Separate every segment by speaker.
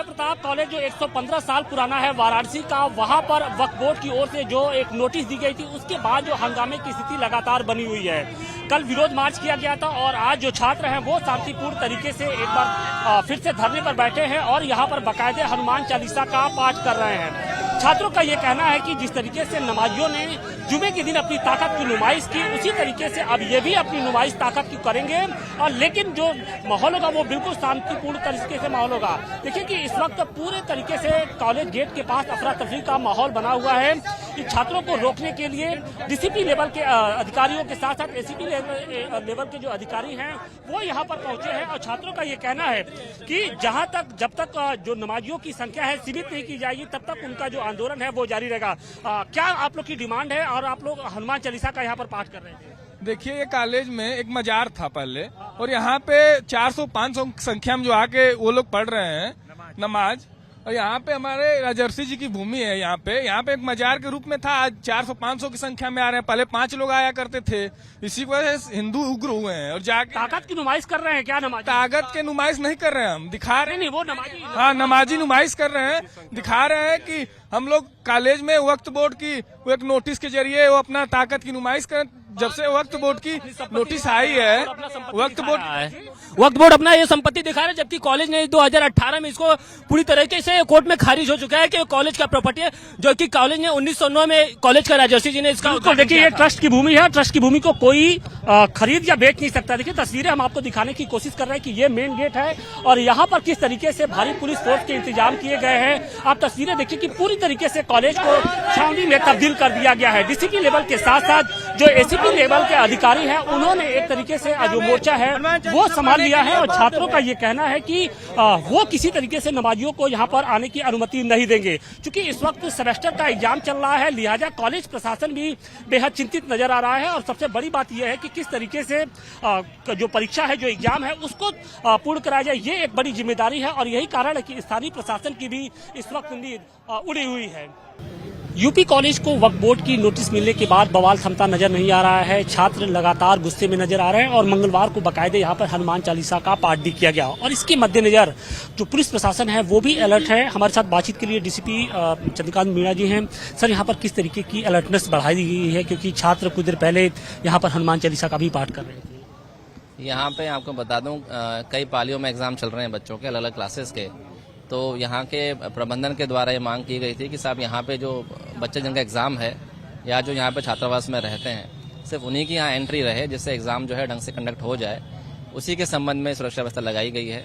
Speaker 1: Vijay Pratap college जो 115 साल पुराना है वाराणसी का, वहां पर वक्फ बोर्ड की ओर से जो एक नोटिस दी गई थी, उसके बाद जो हंगामे की स्थिति लगातार बनी हुई है। कल विरोध मार्च किया गया था और आज जो छात्र हैं वो शांतिपूर्ण तरीके से एक बार फिर से धरने पर बैठे हैं और यहाँ पर बाकायदे हनुमान चालीसा का पाठ कर रहे हैं। छात्रों का ये कहना है कि जिस तरीके से नमाजियों ने जुमे के दिन अपनी ताकत की नुमाइश की, उसी तरीके से अब ये भी अपनी नुमाइश ताकत की करेंगे। और लेकिन जो माहौल होगा वो बिल्कुल शांतिपूर्ण तरीके से माहौल होगा। देखिए कि इस वक्त पूरे तरीके से कॉलेज गेट के पास अफरा तफरी का माहौल बना हुआ है। कि छात्रों को रोकने के लिए डीसीपी लेवल के अधिकारियों के साथ साथ एसीपी लेवल के जो अधिकारी हैं वो यहाँ पर पहुंचे हैं। और छात्रों का ये कहना है कि जब तक जो नमाजियों की संख्या है सीमित नहीं की जाएगी, तब तक उनका जो आंदोलन है वो जारी रहेगा। क्या आप लोग की डिमांड है और आप लोग हनुमान चालीसा का यहाँ पर पाठ कर रहे थे?
Speaker 2: देखिए, ये कॉलेज में एक मजार था पहले, और यहाँ पे 400-500 की संख्या में जो आके वो लोग पढ़ रहे हैं नमाज। और यहाँ पे हमारे राजर्षि जी की भूमि है। यहाँ पे एक मजार के रूप में था, आज 400-500 की संख्या में आ रहे हैं। पहले 5 लोग आया करते थे। इसी वजह से हिंदू उग्र हुए हैं और जाके
Speaker 1: ताकत की नुमाइश कर रहे हैं। क्या नमाज
Speaker 2: ताकत के नुमाइश नहीं कर रहे हैं, हम दिखा रहे
Speaker 1: नहीं, वो नमाजी,
Speaker 2: हाँ, नमाजी नुमाइश कर रहे हैं। दिखा रहे हैं कि हम लोग कॉलेज में वक्फ बोर्ड की वो एक नोटिस के जरिए वो अपना ताकत की नुमाइश करें। जब से वक्फ बोर्ड की नोटिस आई है, वक्फ
Speaker 1: बोर्ड अपना ये संपत्ति दिखा रहा है, जबकि कॉलेज ने 2018 में इसको पूरी तरीके से कोर्ट में खारिज हो चुका है कि कॉलेज का प्रॉपर्टी है, जो कि कॉलेज ने 1909 में कॉलेज का राजर्षि जी ने इसका देखिए, ये ट्रस्ट की भूमि है। ट्रस्ट की भूमि को कोई खरीद या बेच नहीं सकता। देखिए तस्वीरें हम आपको दिखाने की कोशिश कर रहे हैं कि ये मेन गेट है और यहाँ पर किस तरीके से भारी पुलिस फोर्स के इंतजाम किए गए हैं। आप तस्वीरें देखिए कि पूरी तरीके से कॉलेज को छावनी में तब्दील कर दिया गया है। डीसीपी लेवल के साथ साथ जो एसीपी लेवल के अधिकारी हैं, उन्होंने एक तरीके से जो मोर्चा है वो संभाल लिया है। और छात्रों का ये कहना है कि वो किसी तरीके से नमाजियों को यहाँ पर आने की अनुमति नहीं देंगे। क्योंकि इस वक्त सेमेस्टर का एग्जाम चल रहा है, लिहाजा कॉलेज प्रशासन भी बेहद चिंतित नजर आ रहा है। और सबसे बड़ी बात यह है कि किस तरीके से जो परीक्षा है, जो एग्जाम है, उसको पूर्ण कराया जाए, ये एक बड़ी जिम्मेदारी है। और यही कारण है कि स्थानीय प्रशासन की भी इस वक्त नींद उड़ी हुई है। यूपी कॉलेज को वक्फ बोर्ड की नोटिस मिलने के बाद बवाल थमता नजर नहीं आ रहा है। छात्र लगातार गुस्से में नजर आ रहे हैं और मंगलवार को बाकायदे यहाँ पर हनुमान चालीसा का पाठ भी किया गया। और इसके मद्देनजर जो पुलिस प्रशासन है वो भी अलर्ट है। हमारे साथ बातचीत के लिए डीसीपी चंद्रकांत मीणा जी हैं। सर, यहाँ पर किस तरीके की अलर्टनेस बढ़ाई गई है, क्योंकि छात्र कुछ देर पहले यहाँ पर हनुमान चालीसा का भी पाठ कर रहे थे?
Speaker 3: यहाँ पे आपको बता दूं, कई पालियों में एग्जाम चल रहे हैं बच्चों के, अलग अलग क्लासेस के। तो यहाँ के प्रबंधन के द्वारा ये मांग की गई थी कि साहब यहाँ पे जो बच्चे जिनका एग्जाम है या जो यहाँ पे छात्रावास में रहते हैं, सिर्फ उन्हीं की यहाँ एंट्री रहे, जिससे एग्जाम जो है ढंग से कंडक्ट हो जाए। उसी के संबंध में सुरक्षा व्यवस्था लगाई गई है।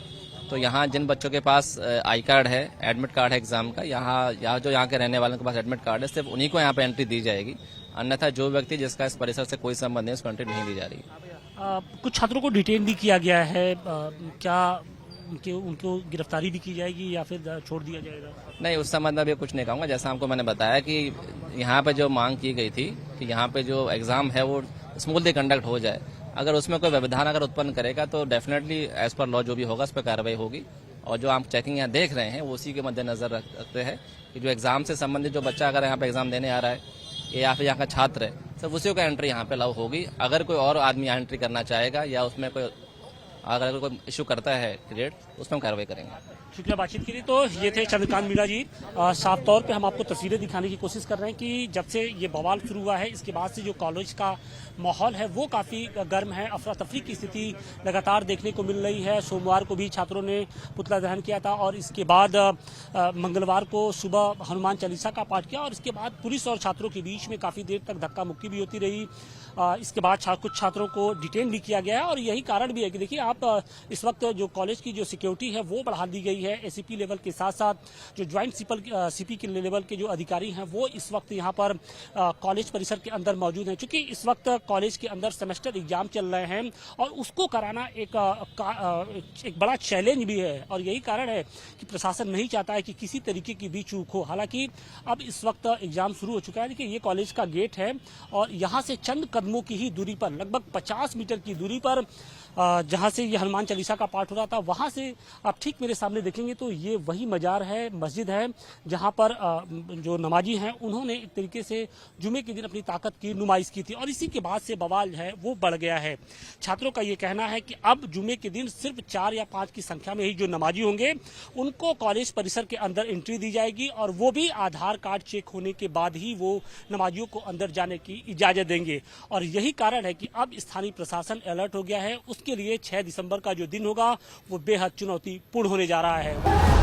Speaker 3: तो यहाँ जिन बच्चों के पास आई कार्ड है, एडमिट कार्ड है एग्जाम का, यहाँ जो यहाँ के रहने वालों के पास एडमिट कार्ड है, सिर्फ उन्हीं को यहाँ पे एंट्री दी जाएगी। अन्यथा जो व्यक्ति जिसका इस परिसर से कोई संबंध नहीं, उसको एंट्री नहीं दी जा रही।
Speaker 1: कुछ छात्रों को डिटेन भी किया गया है, क्या उनको गिरफ्तारी भी की जाएगी या फिर छोड़ दिया जाएगा?
Speaker 3: नहीं, उस संबंध में अभी कुछ नहीं कहूँगा। जैसा हमको मैंने बताया कि यहाँ पे जो मांग की गई थी कि यहाँ पे जो एग्जाम है वो स्मूथली कंडक्ट हो जाए। अगर उसमें कोई व्यवधान अगर उत्पन्न करेगा तो डेफिनेटली एज पर लॉ जो भी होगा उस पर कार्रवाई होगी। और जो आप चेकिंग यहाँ देख रहे हैं वो उसी के मद्देनजर रखते हैं कि जो एग्जाम से संबंधित जो बच्चा अगर यहाँ पे एग्जाम देने आ रहा है या फिर यहाँ का छात्र है, सिर्फ उसी को एंट्री यहाँ पे अलाउ होगी। अगर कोई और आदमी यहाँ एंट्री करना चाहेगा या उसमें कोई अगर कोई इशू करता है क्रिएट, उसमें हम कार्रवाई करेंगे।
Speaker 1: शुक्रिया बातचीत के लिए। तो ये थे चंद्रकांत मीणा जी। साफ तौर पे हम आपको तस्वीरें दिखाने की कोशिश कर रहे हैं कि जब से ये बवाल शुरू हुआ है, इसके बाद से जो कॉलेज का माहौल है वो काफ़ी गर्म है। अफरा तफरी की स्थिति लगातार देखने को मिल रही है। सोमवार को भी छात्रों ने पुतला दहन किया था और इसके बाद मंगलवार को सुबह हनुमान चालीसा का पाठ किया और इसके बाद पुलिस और छात्रों के बीच में काफ़ी देर तक धक्का मुक्की भी होती रही। इसके बाद कुछ छात्रों को डिटेन भी किया गया है और यही कारण भी है कि देखिए आप इस वक्त जो कॉलेज की जो सिक्योरिटी है वो बढ़ा दी गई है। एसीपी लेवल के साथ साथ जो ज्वाइंट सीपी के लेवल के जो अधिकारी हैं वो इस वक्त यहाँ पर कॉलेज परिसर के अंदर मौजूद हैं। चूंकि इस वक्त कॉलेज के अंदर सेमेस्टर एग्जाम चल रहे हैं और उसको कराना एक बड़ा चैलेंज भी है और यही कारण है कि प्रशासन नहीं चाहता है कि किसी तरीके की भी चूक हो। हालांकि अब इस वक्त एग्जाम शुरू हो चुका है। देखिए ये कॉलेज का गेट है और यहाँ से चंद कदमों की ही दूरी पर, लगभग 50 मीटर की दूरी पर
Speaker 4: जहां से ये हनुमान चालीसा का पाठ हो रहा था, वहां से आप ठीक मेरे सामने देखेंगे तो ये वही मजार है, मस्जिद है, जहां पर जो नमाजी हैं उन्होंने एक तरीके से जुमे के दिन अपनी ताकत की नुमाइश की थी और इसी के बाद से बवाल है वो बढ़ गया है। छात्रों का ये कहना है कि अब जुमे के दिन सिर्फ 4 या 5 की संख्या में ही जो नमाजी होंगे उनको कॉलेज परिसर के अंदर एंट्री दी जाएगी और वो भी आधार कार्ड चेक होने के बाद ही वो नमाजियों को अंदर जाने की इजाजत देंगे। और यही कारण है कि अब स्थानीय प्रशासन अलर्ट हो गया है। उसके लिए 6 दिसंबर का जो दिन होगा वो बेहद चुनौतीपूर्ण होने जा रहा है।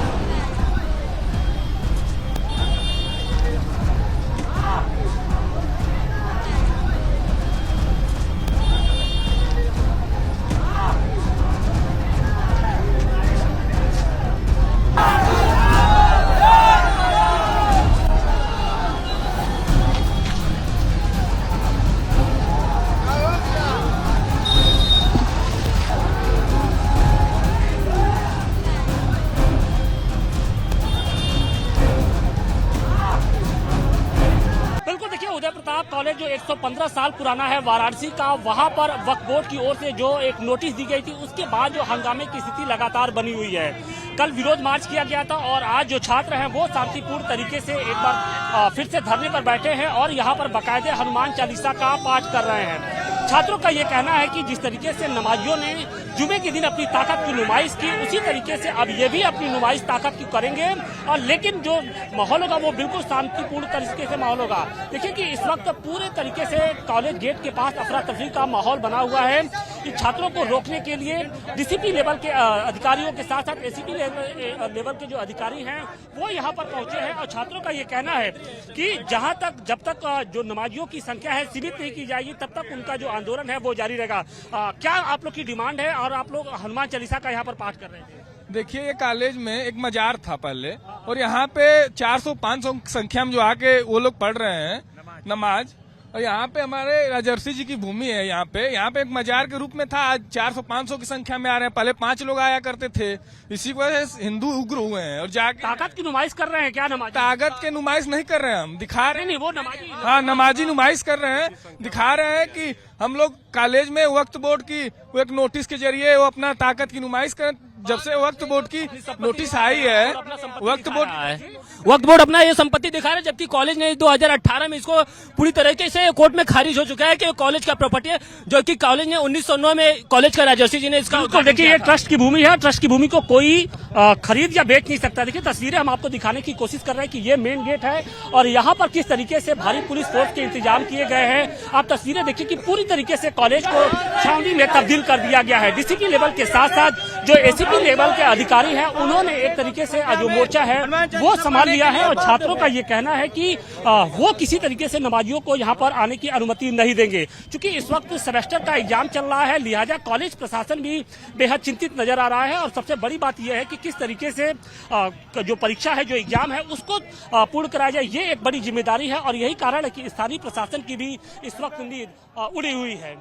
Speaker 4: उदय प्रताप कॉलेज जो 115 साल पुराना है वाराणसी का, वहां पर वक्फ बोर्ड की ओर से जो एक नोटिस दी गई थी उसके बाद जो हंगामे की स्थिति लगातार बनी हुई है। कल विरोध मार्च किया गया था और आज जो छात्र हैं वो शांतिपूर्ण तरीके से एक बार फिर से धरने पर बैठे हैं और यहाँ पर बाकायदे हनुमान चालीसा का पाठ कर रहे हैं। छात्रों का ये कहना है कि जिस तरीके से नमाजियों ने जुमे के दिन अपनी ताकत की नुमाइश की, उसी तरीके से अब ये भी अपनी नुमाइश ताकत की करेंगे और लेकिन जो माहौल होगा वो बिल्कुल शांतिपूर्ण तरीके से माहौल होगा। देखिए कि इस वक्त पूरे तरीके से कॉलेज गेट के पास अफरा तफरी का माहौल बना हुआ है। इन छात्रों को रोकने के लिए डीसीपी लेवल के अधिकारियों के साथ साथ एसीपी लेवल के जो अधिकारी हैं वो यहाँ पर पहुंचे हैं और छात्रों का ये कहना है कि जब तक जो नमाजियों की संख्या है सीमित नहीं की जाएगी तब तक उनका जो आंदोलन है वो जारी रहेगा। क्या आप लोग की डिमांड है और आप लोग हनुमान चालीसा का यहाँ पर पाठ कर रहे थे?
Speaker 2: देखिए, ये कॉलेज में एक मजार था पहले और यहाँ पे 400-500 की संख्या में जो आके वो लोग पढ़ रहे हैं नमाज। और यहाँ पे हमारे राजर्षि जी की भूमि है। यहाँ पे एक मजार के रूप में था, आज 400-500 की संख्या में आ रहे हैं। पहले 5 लोग आया करते थे। इसी वजह से हिंदू उग्र हुए हैं और जाके
Speaker 4: ताकत की नुमाइश कर रहे हैं। क्या नमाज
Speaker 2: ताकत की नुमाइश नहीं कर रहे हैं, हम दिखा रहे हैं।
Speaker 4: नहीं, वो नमाजी,
Speaker 2: हाँ, नमाजी नुमाइश कर रहे हैं, दिखा रहे हैं कि हम लोग कॉलेज में वक्फ बोर्ड की वो एक नोटिस के जरिए वो अपना ताकत की नुमाइश करें। जब से वक्फ बोर्ड की नोटिस आई है,
Speaker 1: वक्फ बोर्ड अपना ये संपत्ति दिखा रहा है, जबकि कॉलेज ने 2018 में इसको पूरी तरीके से कोर्ट में खारिज हो चुका है कि कॉलेज का प्रॉपर्टी है, जो कि कॉलेज ने 1909 में कॉलेज का राजर्षि जी ने इसका
Speaker 4: देखिए ये ट्रस्ट की भूमि है। ट्रस्ट की भूमि को कोई खरीद या बेच नहीं सकता। देखिए तस्वीरें हम आपको दिखाने की कोशिश कर रहे हैं कि ये मेन गेट है और यहाँ पर किस तरीके से भारी पुलिस फोर्स के इंतजाम किए गए हैं। आप तस्वीरें देखिए कि पूरी तरीके से कॉलेज को छावनी में तब्दील कर दिया गया है। डीसीपी लेवल के साथ साथ जो एसीपी लेवल के अधिकारी हैं उन्होंने एक तरीके से जो मोर्चा है वो संभाल लिया है और छात्रों का ये कहना है कि वो किसी तरीके से नमाजियों को यहाँ पर आने की अनुमति नहीं देंगे। क्योंकि इस वक्त सेमेस्टर का एग्जाम चल रहा है, लिहाजा कॉलेज प्रशासन भी बेहद चिंतित नजर आ रहा है और सबसे बड़ी बात यह है कि किस तरीके से जो परीक्षा है, जो एग्जाम है उसको पूर्ण कराया जाए, ये एक बड़ी जिम्मेदारी है और यही कारण है कि स्थानीय प्रशासन की भी इस वक्त उम्मीद उड़ी हुई है।